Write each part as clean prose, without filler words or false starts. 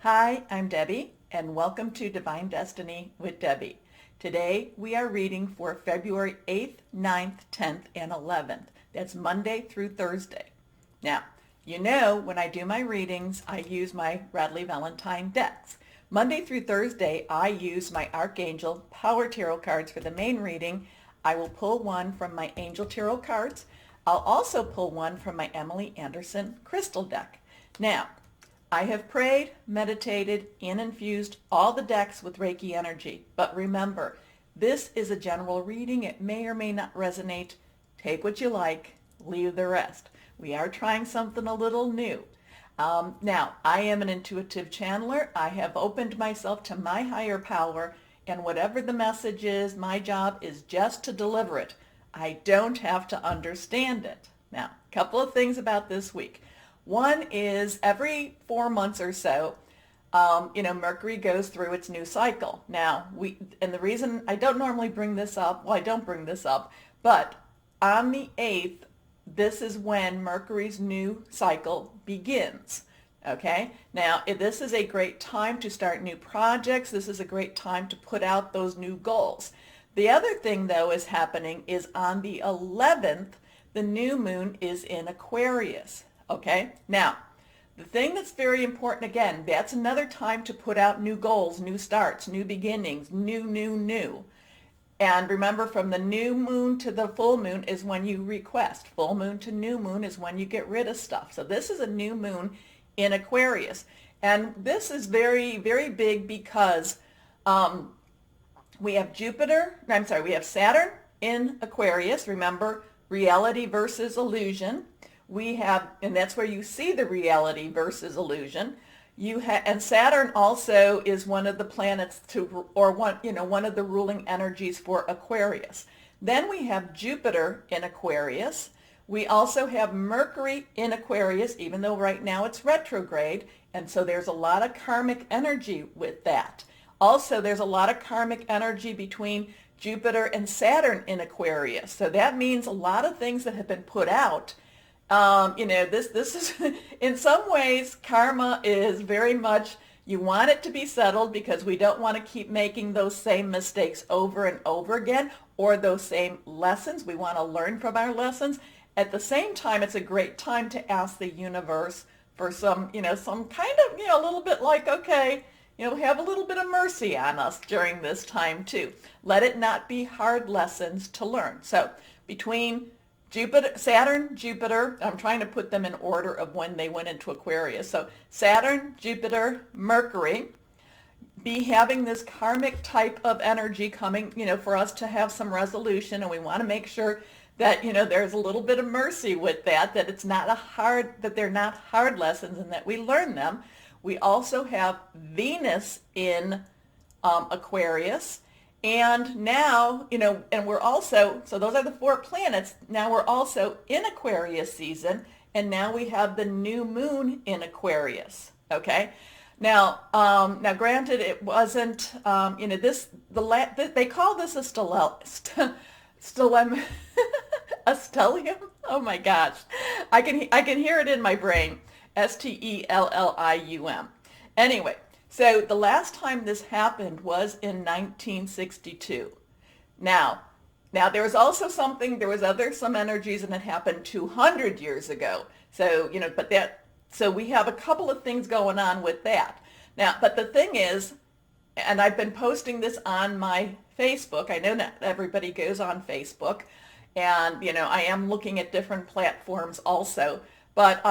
Hi, I'm Debbie, and welcome to Divine Destiny with Debbie. Today we are reading for February 8th, 9th, 10th, and 11th. That's Monday through Thursday. Now, you know when I do my readings, I use my Radley Valentine decks. Monday through Thursday, I use my Archangel Power Tarot cards for the main reading. I will pull one from my Angel Tarot cards. I'll also pull one from my Emily Anderson Crystal deck. Now, I have prayed, meditated, and infused all the decks with Reiki energy. But remember, this is a general reading. It may or may not resonate. Take what you like, leave the rest. We are trying something a little new. Now, I am an intuitive channeler. I have opened myself to my higher power, and whatever the message is, my job is just to deliver it. I don't have to understand it. Now, a couple of things about this week. One is every 4 months or so, Mercury goes through its new cycle. Now, and the reason I don't normally bring this up, well, I don't bring this up, but on the 8th, this is when Mercury's new cycle begins. Okay? Now, this is a great time to start new projects. This is a great time to put out those new goals. The other thing, though, is happening is on the 11th, the new moon is in Aquarius. Okay, now, the thing that's very important, again, that's another time to put out new goals, new starts, new beginnings, new. And remember, from the new moon to the full moon is when you request. Full moon to new moon is when you get rid of stuff. So this is a new moon in Aquarius. And this is very, very big because we have Saturn in Aquarius. Remember, reality versus illusion. We have, and that's where you see the reality versus illusion. And Saturn also is one of the planets one of the ruling energies for Aquarius. Then we have Jupiter in Aquarius. We also have Mercury in Aquarius, even though right now it's retrograde, and so there's a lot of karmic energy with that. Also, there's a lot of karmic energy between Jupiter and Saturn in Aquarius. So that means a lot of things that have been put out. This is, in some ways, karma is very much, you want it to be settled because we don't want to keep making those same mistakes over and over again, or those same lessons. We want to learn from our lessons. At the same time, it's a great time to ask the universe for some kind of, a little bit like, okay, have a little bit of mercy on us during this time too. Let it not be hard lessons to learn. So between Saturn, Jupiter, I'm trying to put them in order of when they went into Aquarius. So Saturn, Jupiter, Mercury, be having this karmic type of energy coming, for us to have some resolution, and we want to make sure that, there's a little bit of mercy with that it's not that they're not hard lessons and that we learn them. We also have Venus in Aquarius. And now, and we're also, so those are the 4 planets. Now we're also in Aquarius season, and now we have the new moon in Aquarius. Okay. Now, granted, it wasn't, they call this a a stellium. Oh my gosh, I can hear it in my brain. Stellium. Anyway. So the last time this happened was in 1962. Now there was also some energies, and it happened 200 years ago. So, so we have a couple of things going on with that. Now, but the thing is, and I've been posting this on my Facebook. I know not everybody goes on Facebook, and, I am looking at different platforms also. But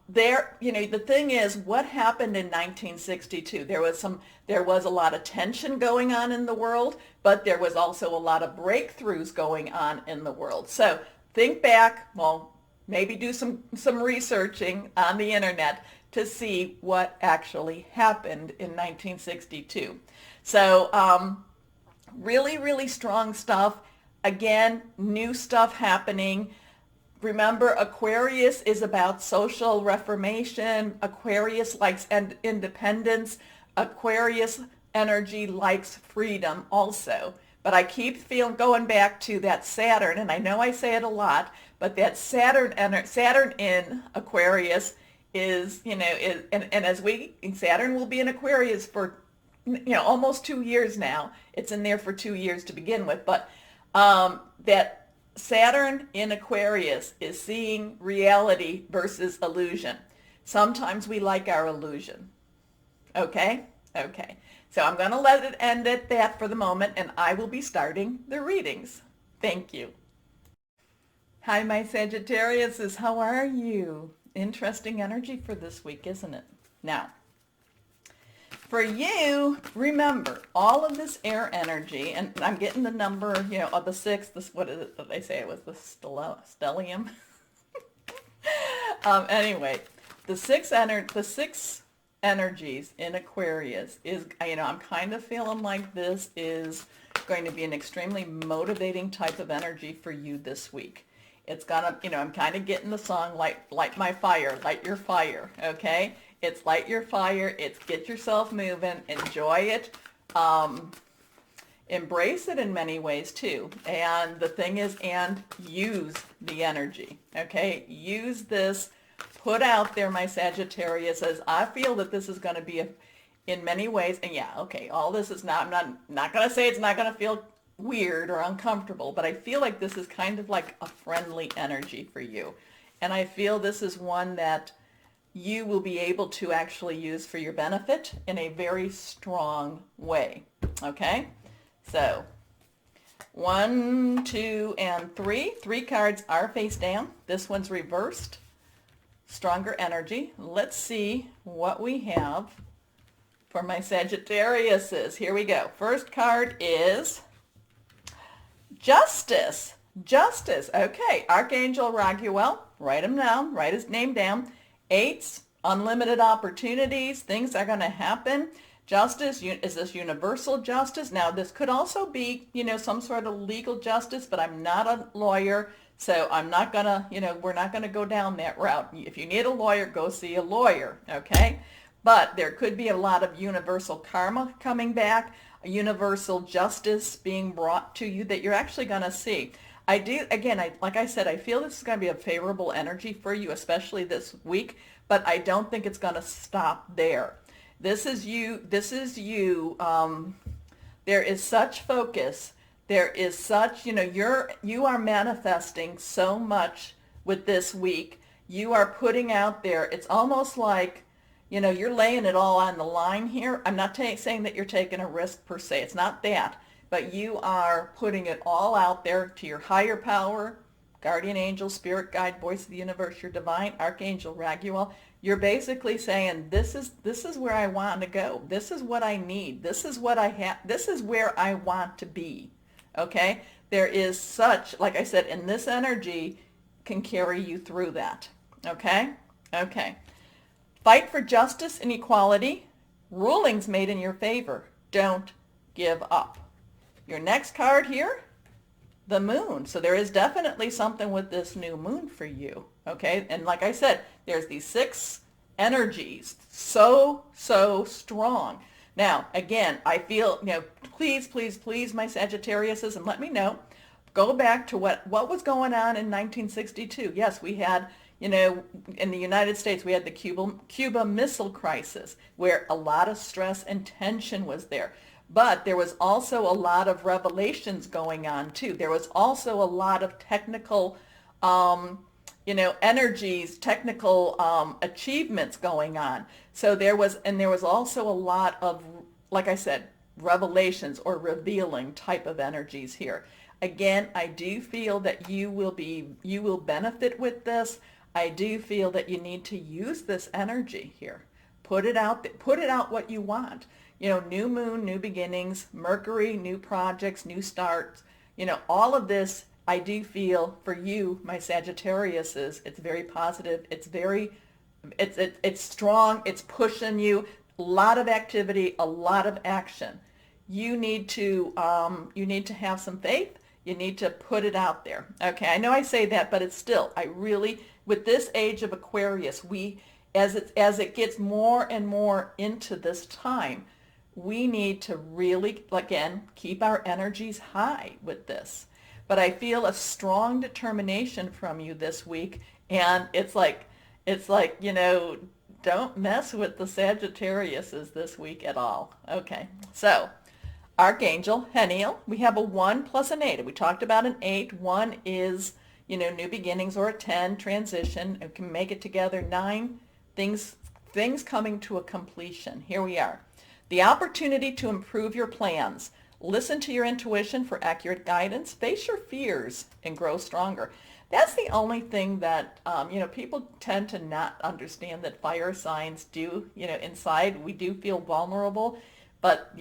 the thing is, what happened in 1962? There was a lot of tension going on in the world, but there was also a lot of breakthroughs going on in the world. So think back, well, maybe do some researching on the internet to see what actually happened in 1962. So really, really strong stuff. Again, new stuff happening. Remember, Aquarius is about social reformation. Aquarius likes independence. Aquarius energy likes freedom also. But I keep going back to that Saturn, and I know I say it a lot, but that Saturn in Aquarius is, and as Saturn will be in Aquarius for, almost 2 years now. It's in there for 2 years to begin with, but that Saturn in Aquarius is seeing reality versus illusion. Sometimes we like our illusion. Okay? Okay. So I'm going to let it end at that for the moment, and I will be starting the readings. Thank you. Hi, my Sagittariuses. How are you? Interesting energy for this week, isn't it? Now, for you, remember, all of this air energy, and I'm getting the number, of the six, what is it that they say it was, the stellium? Anyway, the six energies in Aquarius is, I'm kind of feeling like this is going to be an extremely motivating type of energy for you this week. It's gonna, I'm kind of getting the song, light my fire, light your fire, okay? It's light your fire, it's get yourself moving, enjoy it, embrace it in many ways too. And the thing is, and use the energy, okay? Use this, put out there, my Sagittarius, as I feel that this is going to be in many ways, and yeah, okay, all this is not, I'm not going to say it's not going to feel weird or uncomfortable, but I feel like this is kind of like a friendly energy for you. And I feel this is one that you will be able to actually use for your benefit in a very strong way. Okay? So, 1, 2, and 3. 3 cards are face down. This one's reversed. Stronger energy. Let's see what we have for my Sagittariuses. Here we go. First card is Justice. Justice. Okay. Archangel Raguel. Write him down. Write his name down. 8s. Unlimited opportunities. Things are going to happen. Justice. Is this universal justice? Now, this could also be, some sort of legal justice, but I'm not a lawyer, so I'm not going to, we're not going to go down that route. If you need a lawyer, go see a lawyer, okay? But there could be a lot of universal karma coming back, a universal justice being brought to you that you're actually going to see. I do, again, like I said, I feel this is going to be a favorable energy for you, especially this week, but I don't think it's going to stop there. This is you, there is such focus, there is such, you are manifesting so much with this week. You are putting out there, it's almost like, you're laying it all on the line here. I'm not saying that you're taking a risk per se. It's not that. But you are putting it all out there to your higher power, guardian angel, spirit guide, voice of the universe, your divine archangel Raguel. You're basically saying, this is where I want to go. This is what I need. This is what I have. This is where I want to be. Okay? There is such, like I said, and this energy can carry you through that. Okay? Okay. Fight for justice and equality. Rulings made in your favor. Don't give up. Your next card here, the moon. So there is definitely something with this new moon for you. Okay? And like I said, there's these 6 energies. So, so strong. Now, again, I feel, please, please, please, my Sagittariuses, and let me know. Go back to what was going on in 1962. Yes, we had, in the United States, we had the Cuba Missile Crisis, where a lot of stress and tension was there. But there was also a lot of revelations going on, too. There was also a lot of technical, energies, technical achievements going on. So there was also a lot of, like I said, revelations or revealing type of energies here. Again, I do feel that you will benefit with this. I do feel that you need to use this energy here. Put it out what you want. New moon, new beginnings, Mercury, new projects, new starts. All of this, I do feel for you, my Sagittariuses, it's very positive. It's strong. It's pushing you. A lot of activity, a lot of action. You need to have some faith. You need to put it out there. Okay, I know I say that, but it's still, with this age of Aquarius, as it gets more and more into this time, we need to really, again, keep our energies high with this. But I feel a strong determination from you this week, and it's like, It's like, don't mess with the Sagittariuses this week at all. Okay, so Archangel, Heniel, we have a 1 plus an 8. We talked about an 8. 1 is, new beginnings, or a 10, transition. It can make it together. 9, things coming to a completion. Here we are. The opportunity to improve your plans. Listen to your intuition for accurate guidance. Face your fears and grow stronger. That's the only thing that, people tend to not understand, that fire signs do, inside we do feel vulnerable. But,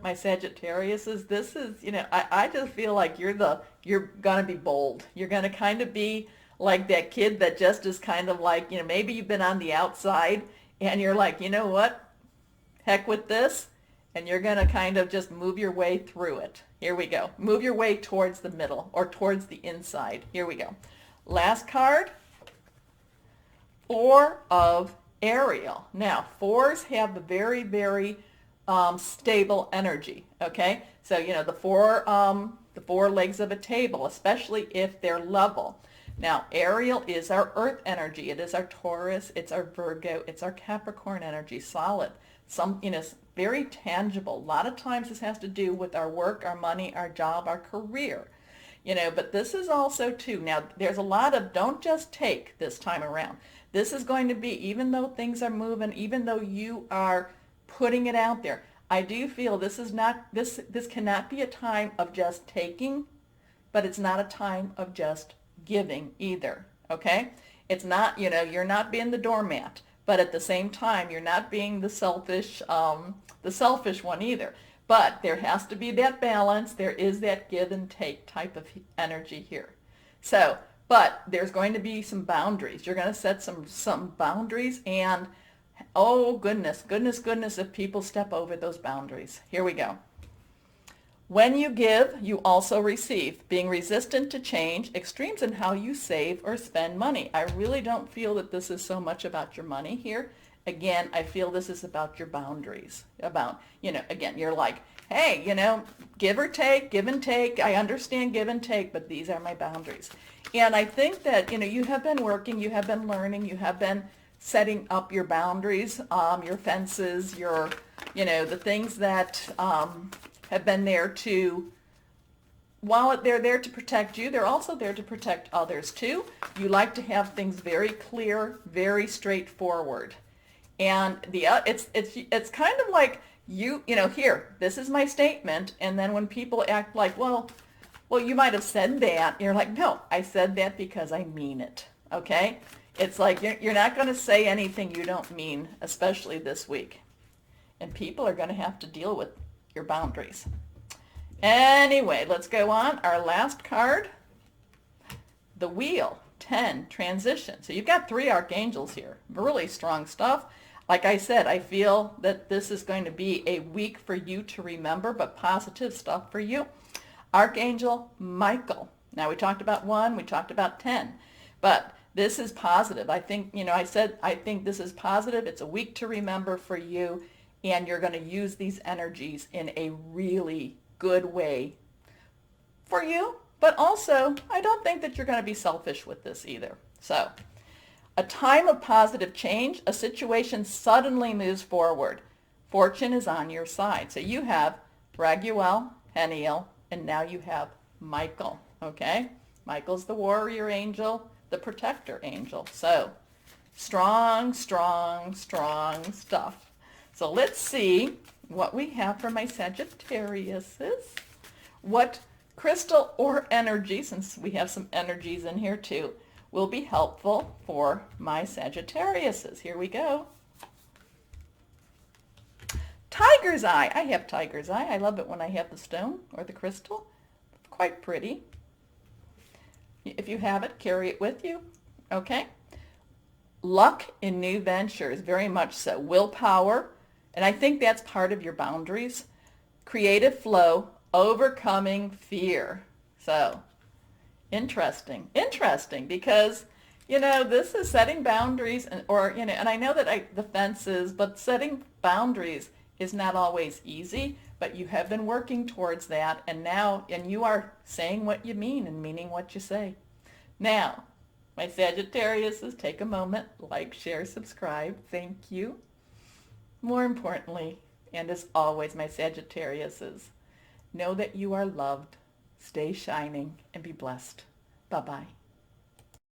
my Sagittarius this is, I just feel like you're going to be bold. You're going to kind of be like that kid that just is kind of like, maybe you've been on the outside and you're like, you know what? Heck with this. And you're going to kind of just move your way through it. Here we go. Move your way towards the middle or towards the inside. Here we go. Last card, 4 of Ariel. Now, 4s have the very, very stable energy. Okay, so the four legs of a table, especially if they're level. Now, Ariel is our earth energy. It is our Taurus. It's our Virgo. It's our Capricorn energy. Solid. Very tangible. A lot of times this has to do with our work, our money, our job, our career. But this is also too, now there's a lot of don't just take this time around. This is going to be, even though things are moving, even though you are putting it out there, I do feel this cannot be a time of just taking, but it's not a time of just giving either. Okay? It's not, you're not being the doormat, but at the same time, you're not being the selfish one either. But there has to be that balance. There is that give and take type of energy here. So, but there's going to be some boundaries. You're going to set some boundaries, and oh goodness, if people step over those boundaries. Here we go. When you give, you also receive. Being resistant to change, extremes in how you save or spend money. I really don't feel that this is so much about your money here. Again, I feel this is about your boundaries. About, again, you're like, hey, give or take, give and take. I understand give and take, but these are my boundaries. And I think that, you have been working, you have been learning, you have been setting up your boundaries, your fences, the things that have been there to, while they're there to protect you, they're also there to protect others too. You like to have things very clear, very straightforward. And it's kind of like here, this is my statement, and then when people act like, well, you might have said that, you're like, no, I said that because I mean it. Okay? It's like you're not going to say anything you don't mean, especially this week. And people are going to have to deal with your boundaries. Anyway, let's go on. Our last card, the Wheel, 10, transition. So you've got 3 archangels here. Really strong stuff. Like I said, I feel that this is going to be a week for you to remember, but positive stuff for you. Archangel Michael. Now we talked about 1, we talked about 10, but this is positive. I think, I think this is positive. It's a week to remember for you, and you're going to use these energies in a really good way for you. But also, I don't think that you're going to be selfish with this either. So, a time of positive change, a situation suddenly moves forward. Fortune is on your side. So you have Raguel, Heniel, and now you have Michael, okay? Michael's the warrior angel, the protector angel. So strong, strong, strong stuff. So let's see what we have for my Sagittariuses. What crystal or energy, since we have some energies in here too, will be helpful for my Sagittariuses. Here we go. Tiger's eye. I have tiger's eye. I love it when I have the stone or the crystal. Quite pretty. If you have it, carry it with you. Okay. Luck in new ventures, very much so. Willpower, and I think that's part of your boundaries. Creative flow, overcoming fear. So, interesting because, this is setting boundaries, and I know that the fences, but setting boundaries is not always easy, but you have been working towards that, and you are saying what you mean and meaning what you say. Now, My Sagittariuses, take a moment, like, share, subscribe. Thank you. More importantly, and as always, my Sagittariuses, know that you are loved. Stay shining and be blessed. Bye-bye.